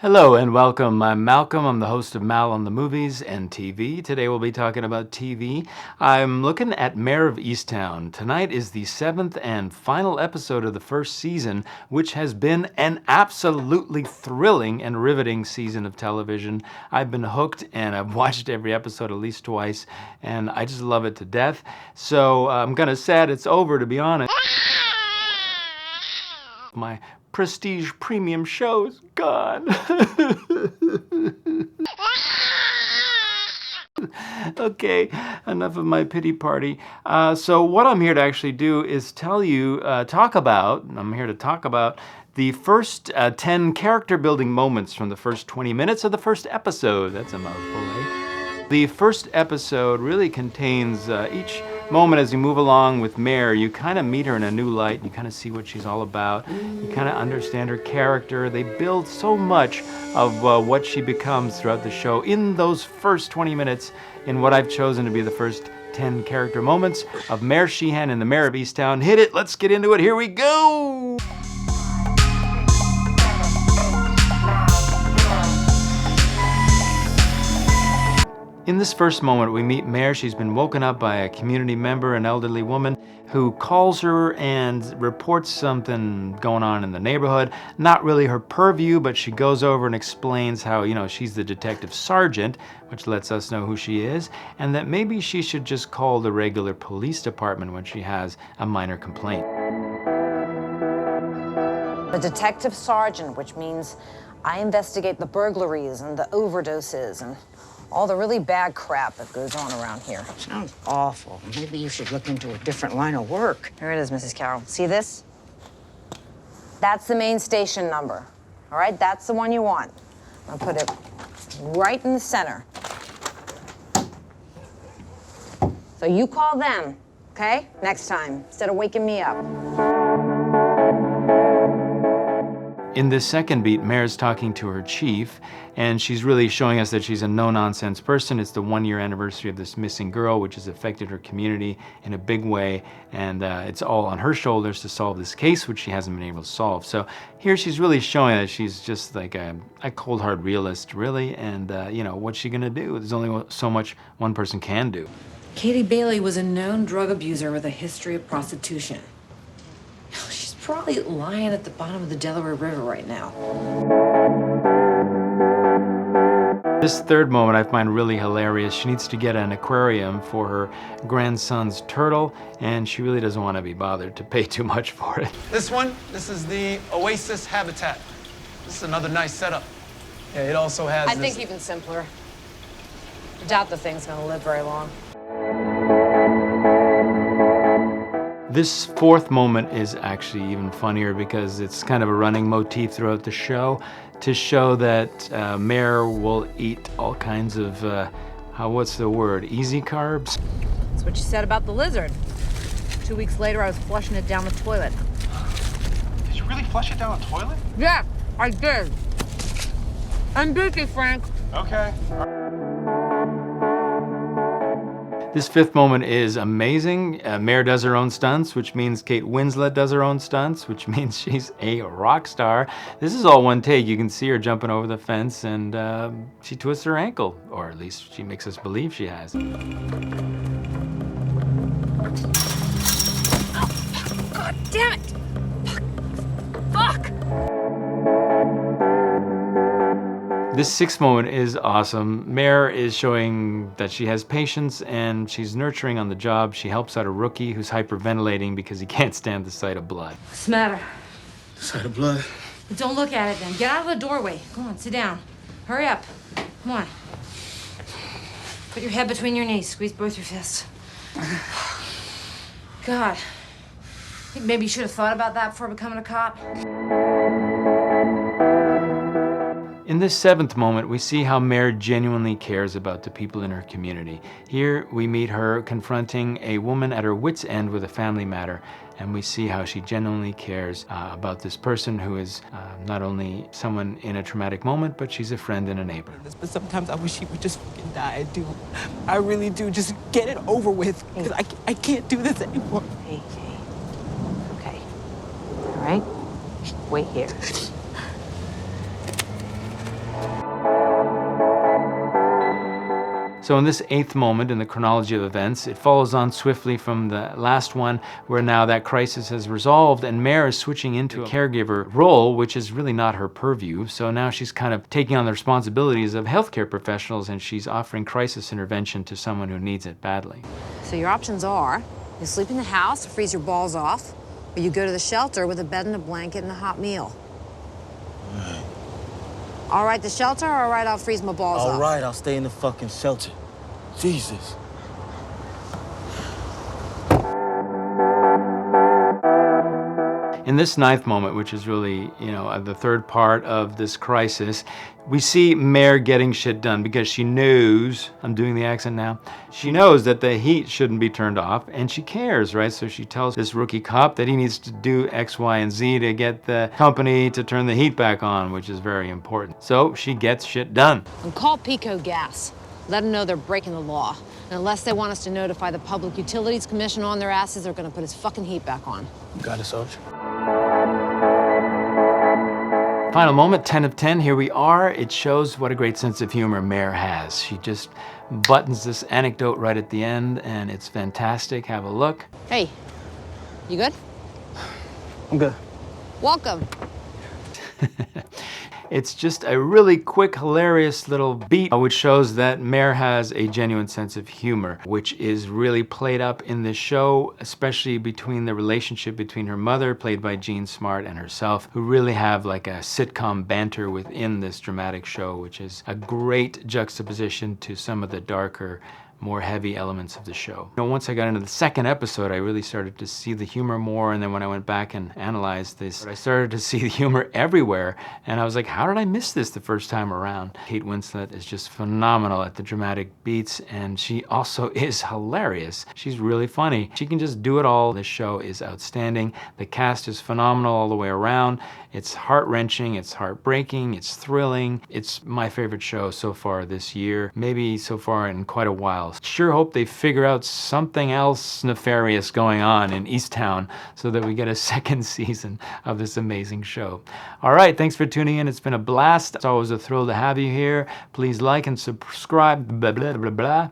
Hello and welcome. I'm Malcolm. I'm the host of Mal on the Movies and TV. Today we'll be talking about TV. I'm looking at Mare of Easttown. Tonight is the 7th and final episode of the first season, which has been an absolutely thrilling and riveting season of television. I've been hooked and I've watched every episode at least twice, and I just love it to death. So I'm kind of sad it's over, to be honest. My prestige premium show is gone. Okay, enough of my pity party. So what I'm here to actually do is I'm here to talk about the first 10 character building moments from the first 20 minutes of the first episode. That's a mouthful, eh? The first episode really contains each moment as you move along with Mare. You kind of meet her in a new light. You kind of see what she's all about. You kind of understand her character. They build so much of what she becomes throughout the show in those first 20 minutes in what I've chosen to be the first 10 character moments of Mare Sheehan in the Mare of Easttown. Hit it, let's get into it, here we go! In this first moment, we meet Mare. She's been woken up by a community member, an elderly woman, who calls her and reports something going on in the neighborhood. Not really her purview, but she goes over and explains how, she's the detective sergeant, which lets us know who she is, and that maybe she should just call the regular police department when she has a minor complaint. The detective sergeant, which means I investigate the burglaries and the overdoses and all the really bad crap that goes on around here. Sounds awful. Maybe you should look into a different line of work. Here it is, Mrs. Carroll. See this? That's the main station number. All right, that's the one you want. I'll put it right in the center. So you call them, okay? Next time, instead of waking me up. In this second beat, Mare's talking to her chief, and she's really showing us that she's a no-nonsense person. It's the 1-year anniversary of this missing girl, which has affected her community in a big way, and it's all on her shoulders to solve this case, which she hasn't been able to solve. So here she's really showing that she's just like a cold hard realist, really, and what's she gonna do? There's only so much one person can do. Katie Bailey was a known drug abuser with a history of prostitution. She's probably lying at the bottom of the Delaware River right now. This third moment I find really hilarious. She needs to get an aquarium for her grandson's turtle, and she really doesn't want to be bothered to pay too much for it. This is the Oasis habitat. This is another nice setup. Yeah, it also has I think even simpler. I doubt the thing's gonna live very long. This fourth moment is actually even funnier because it's kind of a running motif throughout the show to show that Mare will eat all kinds of, what's the word, easy carbs? That's what you said about the lizard. 2 weeks later, I was flushing it down the toilet. Did you really flush it down the toilet? Yeah, I did. I'm guilty, Frank. Okay. This fifth moment is amazing. Mare does her own stunts, which means Kate Winslet does her own stunts, which means she's a rock star. This is all one take. You can see her jumping over the fence, and she twists her ankle, or at least she makes us believe she has. Oh, God damn it! Fuck! This sixth moment is awesome. Mare is showing that she has patience and she's nurturing on the job. She helps out a rookie who's hyperventilating because he can't stand the sight of blood. What's the matter? The sight of blood. Don't look at it then. Get out of the doorway. Go on, sit down. Hurry up. Come on. Put your head between your knees. Squeeze both your fists. God. I think maybe you should have thought about that before becoming a cop. In this seventh moment, we see how Mare genuinely cares about the people in her community. Here, we meet her confronting a woman at her wit's end with a family matter, and we see how she genuinely cares about this person who is not only someone in a traumatic moment, but she's a friend and a neighbor. But sometimes I wish he would just fucking die. I do. I really do. Just get it over with, because I can't do this anymore. Hey. Okay. All right? Wait here. So in this 8th moment in the chronology of events, it follows on swiftly from the last one, where now that crisis has resolved and Mare is switching into a caregiver role, which is really not her purview. So now she's kind of taking on the responsibilities of healthcare professionals, and she's offering crisis intervention to someone who needs it badly. So your options are, you sleep in the house, freeze your balls off, or you go to the shelter with a bed and a blanket and a hot meal. All right, the shelter, or all right, I'll freeze my balls off? All right, I'll stay in the fucking shelter. Jesus. In this 9th moment, which is really, the 3rd part of this crisis, we see Mare getting shit done because she knows, I'm doing the accent now, she knows that the heat shouldn't be turned off, and she cares, right? So she tells this rookie cop that he needs to do X, Y, and Z to get the company to turn the heat back on, which is very important. So she gets shit done. And call Pico Gas. Let them know they're breaking the law. And unless they want us to notify the Public Utilities Commission on their asses, they're gonna put his fucking heat back on. You got it, Sarge. Final moment, 10 of 10, here we are. It shows what a great sense of humor Mare has. She just buttons this anecdote right at the end, and it's fantastic. Have a look. Hey, you good? I'm good. Welcome. It's just a really quick, hilarious little beat, which shows that Mare has a genuine sense of humor, which is really played up in this show, especially between the relationship between her mother, played by Jean Smart, and herself, who really have like a sitcom banter within this dramatic show, which is a great juxtaposition to some of the darker, more heavy elements of the show. Once I got into the 2nd episode, I really started to see the humor more, and then when I went back and analyzed this, I started to see the humor everywhere, and I was like, how did I miss this the first time around? Kate Winslet is just phenomenal at the dramatic beats, and she also is hilarious. She's really funny. She can just do it all. This show is outstanding. The cast is phenomenal all the way around. It's heart-wrenching, it's heartbreaking, it's thrilling. It's my favorite show so far this year, maybe so far in quite a while. Sure hope they figure out something else nefarious going on in Easttown so that we get a 2nd season of this amazing show. All right, thanks for tuning in. It's been a blast. It's always a thrill to have you here. Please like and subscribe, blah, blah, blah, blah.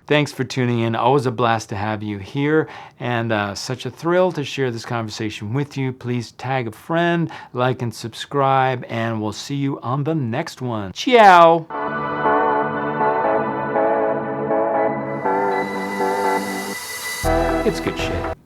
Thanks for tuning in. Always a blast to have you here, and such a thrill to share this conversation with you. Please tag a friend, like and subscribe, and we'll see you on the next one. Ciao! It's good shit.